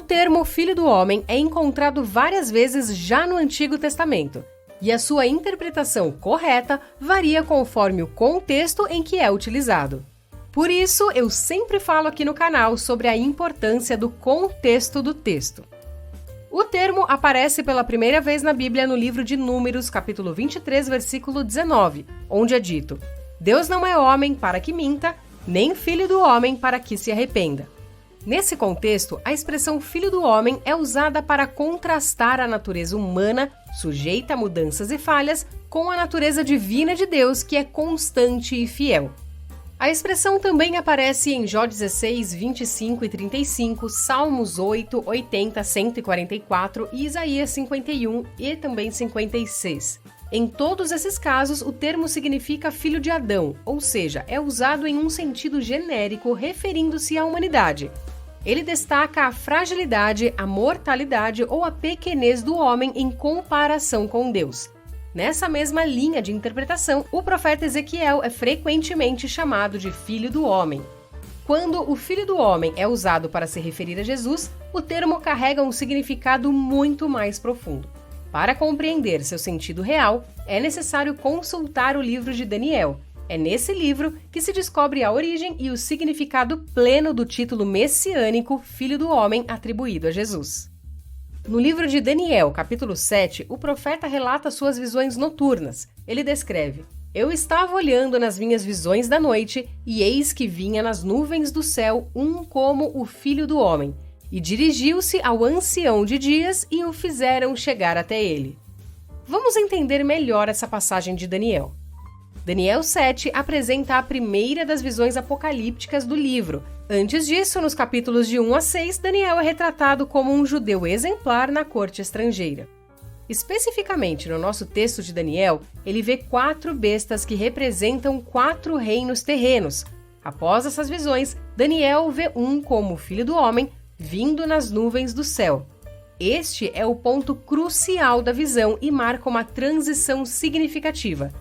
termo Filho do Homem é encontrado várias vezes já no Antigo Testamento, e a sua interpretação correta varia conforme o contexto em que é utilizado. Por isso, eu sempre falo aqui no canal sobre a importância do contexto do texto. O termo aparece pela primeira vez na Bíblia no livro de Números, capítulo 23, versículo 19, onde é dito: Deus não é homem para que minta, nem filho do homem para que se arrependa. Nesse contexto, a expressão filho do homem é usada para contrastar a natureza humana, sujeita a mudanças e falhas, com a natureza divina de Deus, que é constante e fiel. A expressão também aparece em Jó 16, 25 e 35, Salmos 8, 80, 144 e Isaías 51 e também 56. Em todos esses casos, o termo significa filho de Adão, ou seja, é usado em um sentido genérico referindo-se à humanidade. Ele destaca a fragilidade, a mortalidade ou a pequenez do homem em comparação com Deus. Nessa mesma linha de interpretação, o profeta Ezequiel é frequentemente chamado de Filho do Homem. Quando o Filho do Homem é usado para se referir a Jesus, o termo carrega um significado muito mais profundo. Para compreender seu sentido real, é necessário consultar o livro de Daniel. É nesse livro que se descobre a origem e o significado pleno do título messiânico Filho do Homem atribuído a Jesus. No livro de Daniel, capítulo 7, o profeta relata suas visões noturnas. Ele descreve: Eu estava olhando nas minhas visões da noite, e eis que vinha nas nuvens do céu um como o Filho do Homem, e dirigiu-se ao ancião de dias e o fizeram chegar até ele. Vamos entender melhor essa passagem de Daniel. Daniel 7 apresenta a primeira das visões apocalípticas do livro. Antes disso, nos capítulos de 1 a 6, Daniel é retratado como um judeu exemplar na corte estrangeira. Especificamente no nosso texto de Daniel, ele vê 4 bestas que representam 4 reinos terrenos. Após essas visões, Daniel vê um como filho do homem vindo nas nuvens do céu. Este é o ponto crucial da visão e marca uma transição significativa.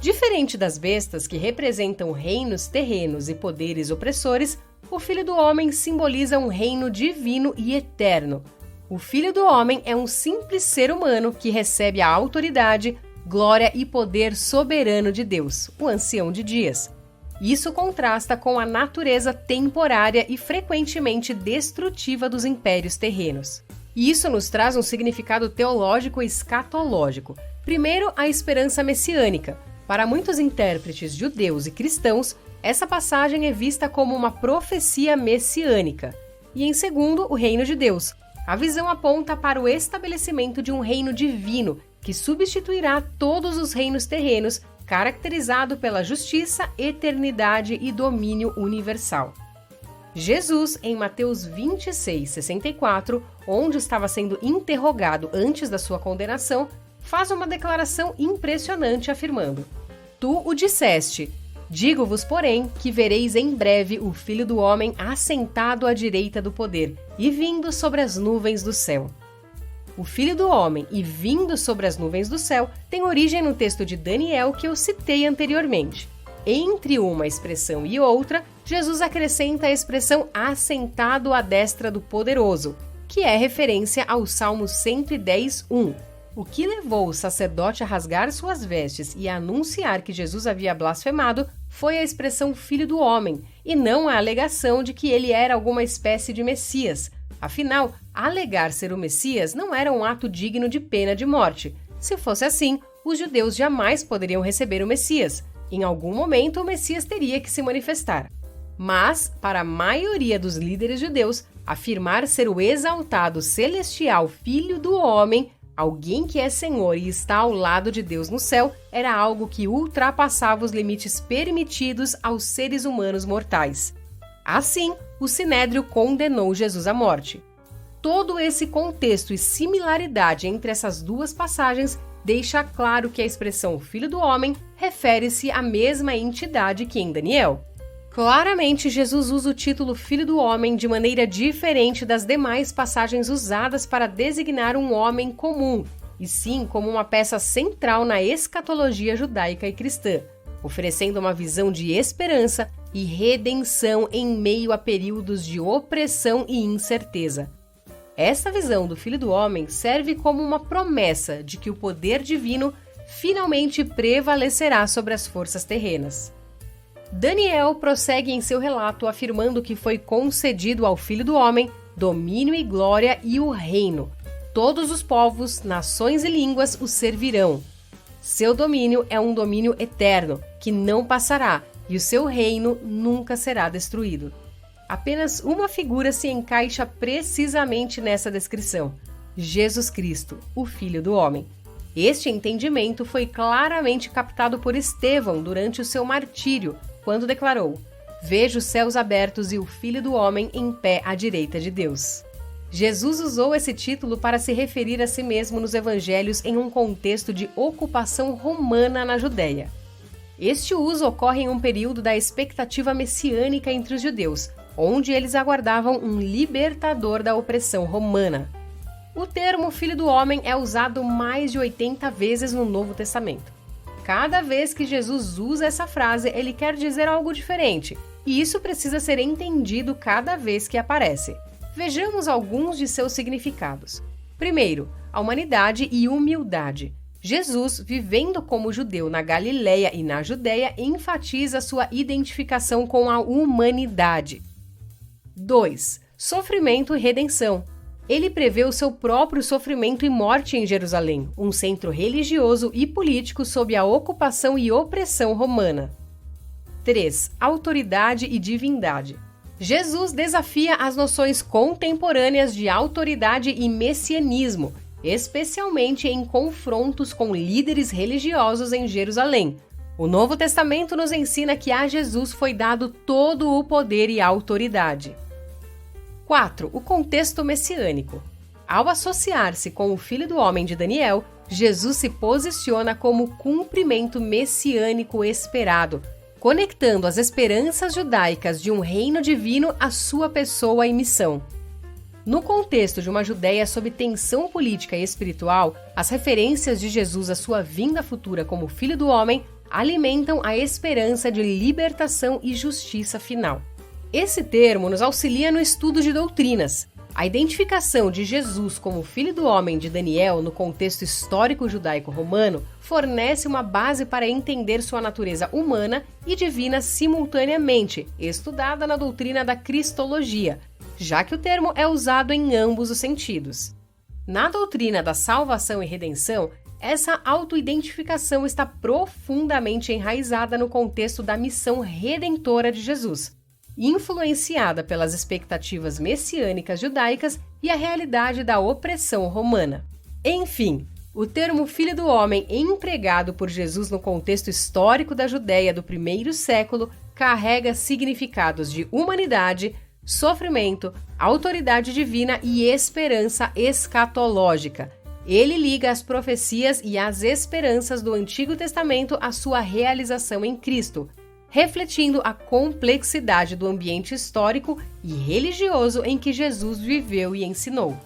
Diferente das bestas que representam reinos terrenos e poderes opressores, o Filho do Homem simboliza um reino divino e eterno. O Filho do Homem é um simples ser humano que recebe a autoridade, glória e poder soberano de Deus, o Ancião de Dias. Isso contrasta com a natureza temporária e frequentemente destrutiva dos impérios terrenos. E isso nos traz um significado teológico e escatológico. Primeiro, a esperança messiânica. Para muitos intérpretes judeus e cristãos, essa passagem é vista como uma profecia messiânica. E em segundo, o reino de Deus. A visão aponta para o estabelecimento de um reino divino que substituirá todos os reinos terrenos, caracterizado pela justiça, eternidade e domínio universal. Jesus, em Mateus 26, 64, onde estava sendo interrogado antes da sua condenação, faz uma declaração impressionante afirmando: Tu o disseste, digo-vos, porém, que vereis em breve o Filho do Homem assentado à direita do poder e vindo sobre as nuvens do céu. O Filho do Homem e vindo sobre as nuvens do céu tem origem no texto de Daniel que eu citei anteriormente. Entre uma expressão e outra, Jesus acrescenta a expressão assentado à destra do poderoso, que é referência ao Salmo 110, 1. O que levou o sacerdote a rasgar suas vestes e a anunciar que Jesus havia blasfemado foi a expressão Filho do Homem, e não a alegação de que ele era alguma espécie de Messias. Afinal, alegar ser o Messias não era um ato digno de pena de morte. Se fosse assim, os judeus jamais poderiam receber o Messias. Em algum momento, o Messias teria que se manifestar. Mas, para a maioria dos líderes judeus, afirmar ser o exaltado celestial Filho do Homem, alguém que é Senhor e está ao lado de Deus no céu, era algo que ultrapassava os limites permitidos aos seres humanos mortais. Assim, o Sinédrio condenou Jesus à morte. Todo esse contexto e similaridade entre essas duas passagens deixa claro que a expressão Filho do Homem refere-se à mesma entidade que em Daniel. Claramente, Jesus usa o título Filho do Homem de maneira diferente das demais passagens usadas para designar um homem comum, e sim como uma peça central na escatologia judaica e cristã, oferecendo uma visão de esperança e redenção em meio a períodos de opressão e incerteza. Essa visão do Filho do Homem serve como uma promessa de que o poder divino finalmente prevalecerá sobre as forças terrenas. Daniel prossegue em seu relato afirmando que foi concedido ao Filho do Homem domínio e glória e o reino. Todos os povos, nações e línguas o servirão. Seu domínio é um domínio eterno, que não passará, e o seu reino nunca será destruído. Apenas uma figura se encaixa precisamente nessa descrição: Jesus Cristo, o Filho do Homem. Este entendimento foi claramente captado por Estevão durante o seu martírio, quando declarou: "Vejo os céus abertos e o Filho do Homem em pé à direita de Deus." Jesus usou esse título para se referir a si mesmo nos evangelhos em um contexto de ocupação romana na Judéia. Este uso ocorre em um período da expectativa messiânica entre os judeus, onde eles aguardavam um libertador da opressão romana. O termo Filho do Homem é usado mais de 80 vezes no Novo Testamento. Cada vez que Jesus usa essa frase, ele quer dizer algo diferente, e isso precisa ser entendido cada vez que aparece. Vejamos alguns de seus significados. Primeiro, a humanidade e humildade. Jesus, vivendo como judeu na Galileia e na Judéia, enfatiza sua identificação com a humanidade. 2. Sofrimento e redenção. Ele prevê o seu próprio sofrimento e morte em Jerusalém, um centro religioso e político sob a ocupação e opressão romana. 3. Autoridade e divindade. Jesus desafia as noções contemporâneas de autoridade e messianismo, especialmente em confrontos com líderes religiosos em Jerusalém. O Novo Testamento nos ensina que a Jesus foi dado todo o poder e a autoridade. 4. O contexto messiânico. Ao associar-se com o Filho do Homem de Daniel, Jesus se posiciona como cumprimento messiânico esperado, conectando as esperanças judaicas de um reino divino à sua pessoa e missão. No contexto de uma Judéia sob tensão política e espiritual, as referências de Jesus à sua vinda futura como Filho do Homem alimentam a esperança de libertação e justiça final. Esse termo nos auxilia no estudo de doutrinas. A identificação de Jesus como Filho do Homem de Daniel no contexto histórico judaico-romano fornece uma base para entender sua natureza humana e divina simultaneamente, estudada na doutrina da Cristologia, já que o termo é usado em ambos os sentidos. Na doutrina da salvação e redenção, essa autoidentificação está profundamente enraizada no contexto da missão redentora de Jesus, influenciada pelas expectativas messiânicas judaicas e a realidade da opressão romana. Enfim, o termo Filho do Homem empregado por Jesus no contexto histórico da Judéia do primeiro século carrega significados de humanidade, sofrimento, autoridade divina e esperança escatológica. Ele liga as profecias e as esperanças do Antigo Testamento à sua realização em Cristo, refletindo a complexidade do ambiente histórico e religioso em que Jesus viveu e ensinou.